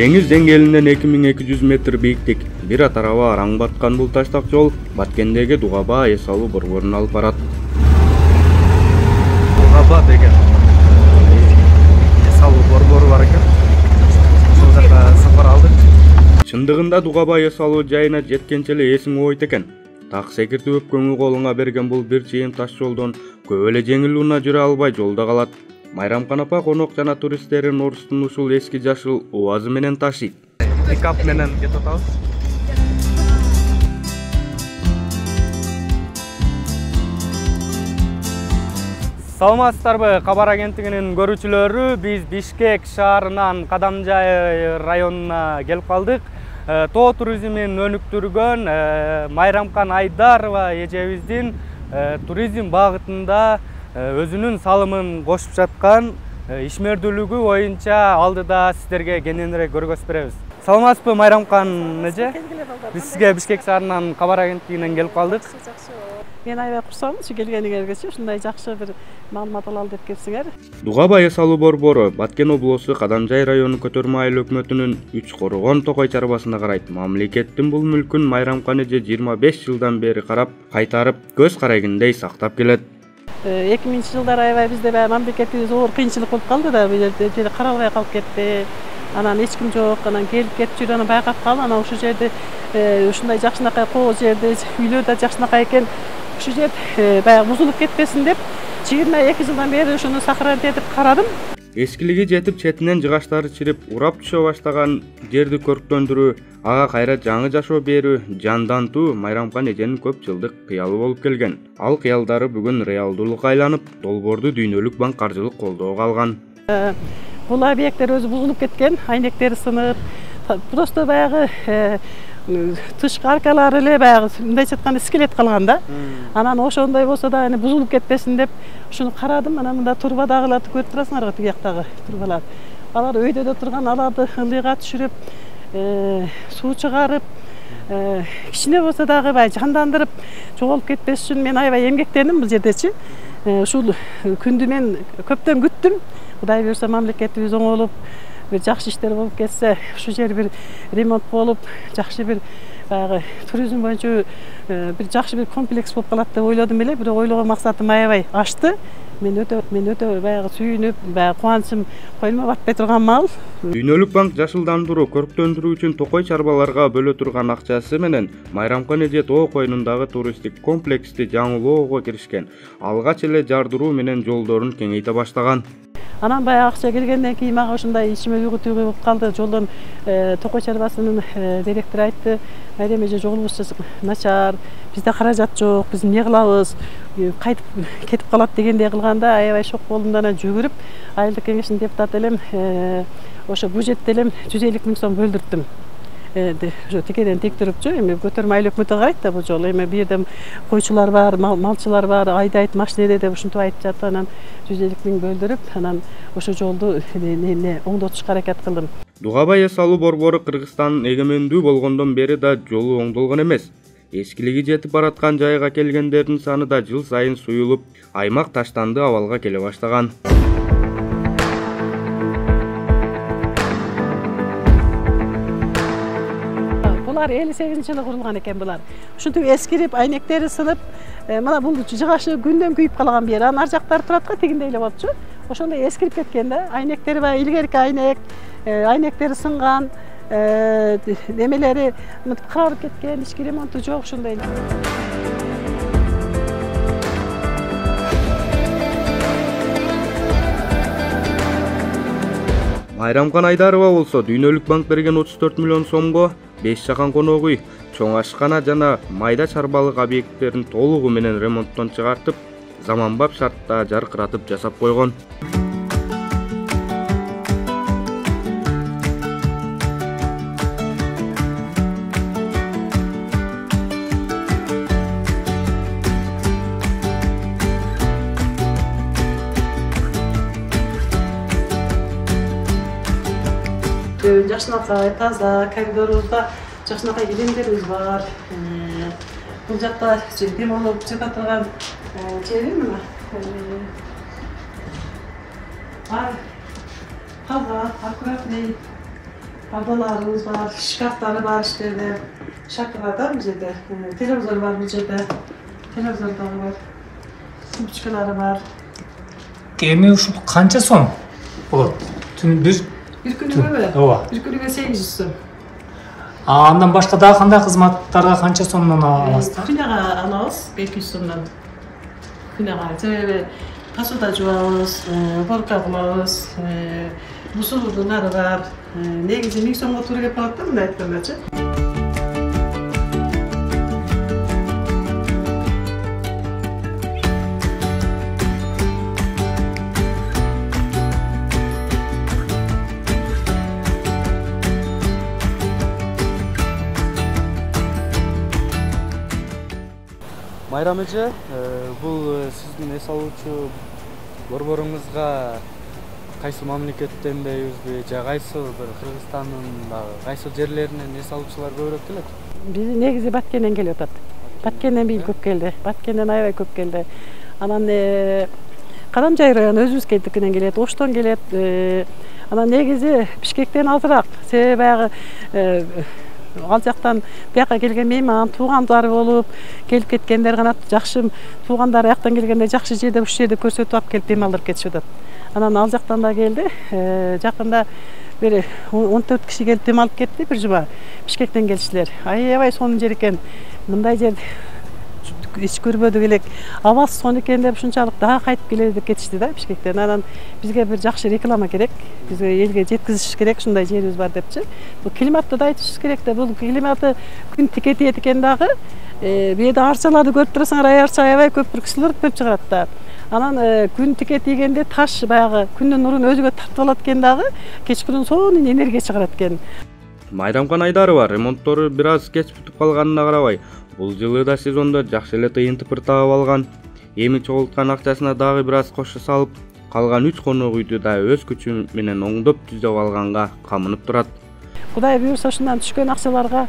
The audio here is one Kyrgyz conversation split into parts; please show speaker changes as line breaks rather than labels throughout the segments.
Деңиз деңгээлинен 2200 метр бийиктик, бир атарабы араң баткан бул таштак жол Баткендеги Дугаба эс алуу борборуна алып барат.
Дугаба деген эс алуу борбору бар экен. Ошол жакка сапар алдык.
Чындыгында Дугаба эс алуу жайына жеткенче эле эсиң ойт экен. Так секиртип өпкөнгө колуңа берген бул бир чейим таш жолдон көп эле жеңил унаа жүрө албай жолдо калат. Майрамкан апа конок жана туристтердин орустун ушул эски жашыл УАЗы менен ташыйт.
Пикап менен кетип атабыз. Саламатсыздарбы, кабар агенттигинин көрүүчүлөрү, биз Бишкек шаарынан Кадамжай районуна келип калдык. Тоо туризмин өнүктүргөн Майрамкан Айдарова эжебиздин туризм багытында өзүнүн салымын кошуп жаткан ишмердүүлүгү боюнча алдыда сиздерге кененирээк көргөзүп беребиз. Саламатсызбы Майрамкан эже? Биз сизге Бишкек шаарынан кабар агенттигинен келип калдык.
Мен аябай курсамын, келгениңерге ушундай жакшы бир маалымат алалы деп келсиңер.
Дугаба эс алуу борбору Баткен облусу Кадамжай району көтөрмө айыл өкмөтүнүн 3 коргон токой чарбасына карайт. Мамлекеттин бул мүлкүн Майрамкан эже 25 жылдан бери карап, кайтарып, көз карайгындай сактап келет.
2000 жылдар аябай бизде мамлекетибиз оор кыйынчылык болуп калды да, бул каралбай калып кетти. Анан эч ким жок, анан келип кетип жүрүп анан байкап калып, анан ушул жерде ушундай жакшынакай коо жерде үйлөр да жакшынакай экен. Ушул жер баягы бузулуп кетпесин деп 22 жылдан бери ушуну сохранить этип карадым.
Эскилиги жетип четинен жыгаштары чирип, урап түшө баштаган жерди көрктөндүрүү, ага кайра жаңы жашоо берүү, жандантуу Майрамкан эженин көп жылдык кыялы болуп келген. Ал кыялдары бүгүн реалдуулукка айланып, Долбоорду Дүйнөлүк банк каржылык колдоого алган.
Бул объекттер өзү бузулуп кеткен, айнектери сынып, просто баягы тышкы аркалары эле баягы мындайча айтканда скелет калган да. Анан ошондой болсо да бузулуп кетпесин деп ушуну карадым. Анан мында турбадагыларды көрүп турасыңарбы, тиги жактагы турбалар. Алар өйдөдө турган, аларды ылдыйга түшүрүп, суу чыгарып, кичине болсо дагы баягы жандандырып жоголуп кетпеш үчүн мен аябай эмгектендим бул жердечи. Ушул күндү мен көптөн күттүм. Кудай буюрса мамлекетибиз оңолуп, бир жакшы иштер болуп кетсе, ушул жер бир ремонт болуп, жакшы бир баягы туризм боюнча бир жакшы бир комплекс болуп калат деп ойлодум эле, бирок ойлогон максатым аябай ашты. Мен өтө баягы сүйүнүп, баягы кубанычым коюма батпай турган маал.
Дүйнөлүк банк жашылдандыруу, көрктөндүрүү үчүн токой чарбаларга бөлө турган акчасы менен Майрамкан эже тоо коюнундагы туристтик комплексти жаңылоого киришкен. Алгач эле жардыруу менен жолдорун кеңейте баштаган.
Анан баягы акча келгенден кийин мага ушундай ичиме уйгу болуп калды. Жолдон токой чарбасынын директору айтты: "Майрам эже, жолубуз начар, бизде каражат жок, биз эмне кылабыз? Кайтып кетип калат" дегендей кылганда аябай шок болдум да, анан жүгүрүп айылдык кеңештин депутаты элем, ошо бюджетте элем 150 000 сом бөлдүрттүм. Ошо текеден тек турупчу, эми көтөрмө айыл өкмөтү карайт да бул жолу. Эми бу жерде койчулар бар, малчылар бар, айдайт, машина деп ушинтип айтып жатты. Анан 150 000 бөлдүрүп, анан ошо жолду оңдотушка аракет кылдым.
Дугаба эс алуу борбору Кыргызстан эгемендүү болгондон бери да жолу оңдолгон эмес. Эскилиги жетип бараткан жайга келгендердин саны да жыл сайын суюлуп, аймак таштанды абалга келе баштаган.
Булар 58-жылы курулган экен булар. Ушинтип эскирип, айнектери сынып, мына бул жыгашы күндөн күйүп калган бери. Анан ар жактары турат го, тигиндей эле болчу. Ошондой эскирип кеткен да. Айнектери баягы илгерки айнек, айнектери сынган, немелери мынтип каралып кеткен, ички ремонту жок ушундай.
Майрамкан Айдарова болсо Дүйнөлүк банк берген 34 миллион сомго 5 жакан конок үй, чоң ашкана жана майда чарбалык объекттерин толугу менен ремонттон чыгартып, заманбап шартта жаркыратып жасап койгон.
Жакшынакай таза, коридорубузда жакшынакай киремдерибиз бар. Бул жакта дем алып чыга турган жери мына. Бар таза, аккуратный. Adalarımız var, şkafları var işte de. Şapkalarda bu жерде. Televizor var bu жерде. Televizor da var. Sumçkaları var.
Эми ушул канча сом болот? Түн бир
Bir günüme
ооба.
Bir günüme 800 сом.
Андан башка дагы кандай кызматтарга канча сомдон аласыздар?
Күнәгә алабыз 500 сомдан. Күнәгә. Себеби посуда жуабыз, борка кылабыз, бусулдулары бар. Негизи 1000 сомго туура келип калат да мындай айткандачы.
Майрам эже, бул сиздин эс алуучу борборуңузга кайсы мамлекеттендейбизби же кайсы бир Кыргызстандын кайсы жерлеринен эс алуучулар көбүрөөк келет?
Биз негизи Баткенден келип атат. Баткенден бийил көп келди. Баткенден аябай көп келди. Анан Кадамжай району өзүбүздүкүнөн келет, Оштон келет. Анан негизи Бишкектен азыраак. Себеби баягы ал жактан бияка келген мейман туугандары болуп келип кеткендер гана жакшы туугандары жактан келгенде жакшы жерде ушул жерде көрсөтүп алып келип дем алдырып кетишип атат. Анан ал жактан да келди. Жакында бир 14 киши келип дем алып кетти бир жума. Бишкектен келишилер. Аябай сонун жер экен. Мындай жер эч көрбөдүк элек. Абасы сонун экен деп ушунчалык дагы кайтып келели деп кетишти да Бишкектен. Анан бизге бир жакшы реклама керек. Бизге элге жеткизиш керек, ушундай жерибиз бар депчи. Бул климатты да айтышыбыз керек да. Бул климаты күн тике тиет экен дагы. Бу жерде арчаларды көрүп турасыңар, арча аябай көп бир кісилер көп чыгарат да. Анан күн тике тийгенде таш баягы күндүн нурун өзүгө тартып алат экен дагы. Кечкүнүн сонун энергия чыгарат экен.
Майрамкан Айдарова ремонттору бир аз кеч бүтүп калганына карабай, бул жылы да сезондо жакшы эле тыйын тыпыр таап алган. Эми чогулткан акчасына дагы бир аз кошо салып, калган 3 конок үйдү да өз күчү менен оңдоп түзөп алганга камынып турат.
Кудай буюрса ушундан түшкөн акчаларга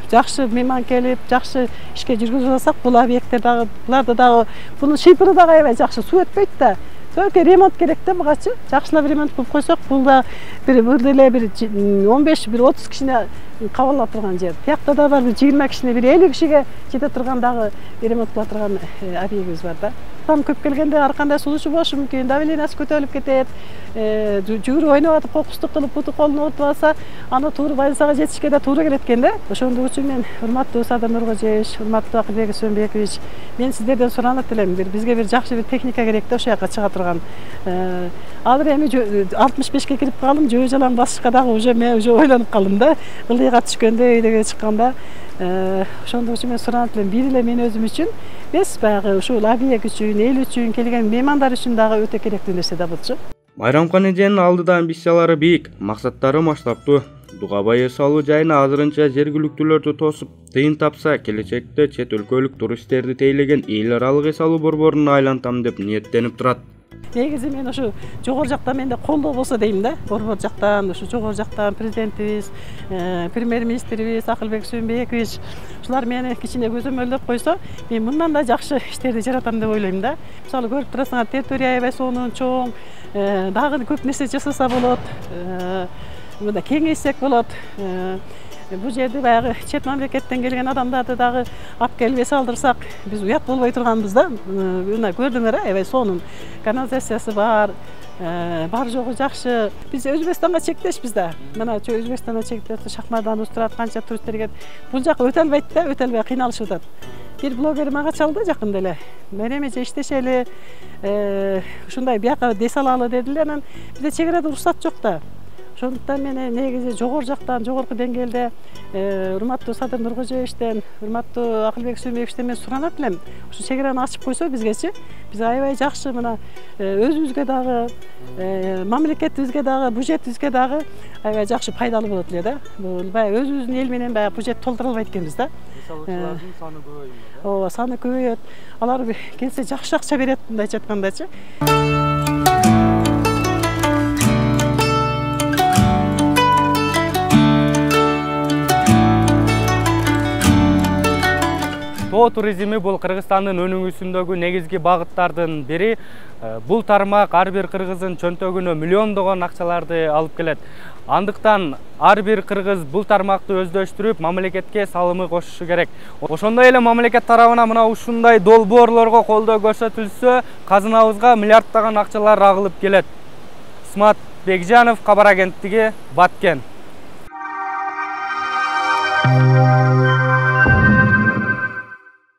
жакшы мейман келип, жакшы ишке жүргүзүп алсак, бул объекттер дагы, буларды дагы, бунун шыйпыры дагы аябай жакшы, суу өтпөйт да. Только ремонт керек да бугачы. Жакшылап ремонт кылып койсок, бул да бир эле бир 15-30 кишини кабыл ала турган жер. Биякта да бар бир 20 кишини, бир 50 кишиге жете турган дагы ремонт кыла турган объектибиз бар да. Там көп келгенде ар кандай сулуучу болушу мүмкүн, давлениясы көтөрүлүп кетет. Жүгүрүп ойноп атып, кокустук кылып, буту колун оотуп алса, аны туура больницага жетишке да туура келет экен да. Ошондук үчүн мен урматтуу Садыр Нуркожоевич, урматтуу Акылбек Сөмбекович, мен сиздерден суранат элем. Бизге бир жакшы бир техника керек да, ошол жака чыга турган. Азыр эми 65ке кирип калдым, жөө жалаң басышка дагы уже мен уже ойлонуп калдым да. Ылдыйга түшкөндө үйдөгө чыкканда, ошондук үчүн мен суранат элем. Бир эле мен өзүм үчүн, эмес баягы ушул объект үчүн, эл үчүн, келген меймандар үчүн дагы өтө керектүү нерсе да булчу.
Майрамкан эженин алдыда амбициялары бийик, максаттары масштабтуу. Дугабай эс алуу жайына азырынча жергиликтүүлөрдү тосуп, тыйын тапса, келечекте чет өлкөлүк туристтерди тейлеген эл аралык эс алуу борборуна айлантам деп ниеттенип турат.
Негизи мен ушу жогору жактан менде колдоо болсо дейм да. Борбор жактан, ушу жогору жактан президентибиз, премьер-министрибиз Акылбек Сөмбекович ушулар мени кичине көзөмөлдөп койсо, мен мындан да жакшы иштерди жаратам деп ойлойм да. Мисалы көрүп турасыңар, территория аябай сонун, чоң, дагы көп нерсе жасаса болот. Мында кеңейсек болот. Бул жерде баягы чет мамлекеттен келген адамдарды дагы алып келип эс алдырсак, биз уят болбой турганбыз да. Мына көрдүңөр, аябай сонун канализациясы бар. Бар жогу жакшы. Биз Өзбекстанга чектешпиз да. Мына Өзбекстанга чектеп, Шахмардан турат, канча туристтер келет. Бул жак өтө албайт да, өтө албай кыйналышып атат. Бир блогер мага чалды жакында эле. Мерем эже иштешели, ушундай бияка дес алалы дедилер. Анан бизде чек арада уруксат жок да. Ошондуктан мен негизи жогору жактан, жогорку деңгээлде урматтуу Садыр Нуркожоевичтен, урматтуу Акылбек Сөмбековичтен мен суранат элем. Ушу чек араны ачып койсо бизгечи, биз аябай жакшы мына өзүбүзгө дагы, мамлекетибизге дагы, бюджетибизге дагы аябай жакшы пайдалуу болот эле да. Бул баягы өзүбүздүн эл менен баягы бюджет толтура албайт экенбиз да.
Салуучулардын саны көбөйөт.
Ооба, саны көбөйөт. Алар келсе жакшы акча берет, мындайча айткандачы.
Тоо туризми бул Кыргызстандын өнүгүүсүндөгү негизги багыттардын бири. Бул тармак ар бир кыргыздын чөнтөгүнө миллиондогон акчаларды алып келет. Андыктан ар бир кыргыз бул тармакты өздөштүрүп, мамлекетке салымы кошушу керек. Ошондой эле мамлекет тарабынан мына ушундай долбоорлорго колдоо көрсөтүлсө, казынабызга миллиарддаган акчалар агылып келет. Исмат Бекжанов, Кабар агенттиги, Баткен.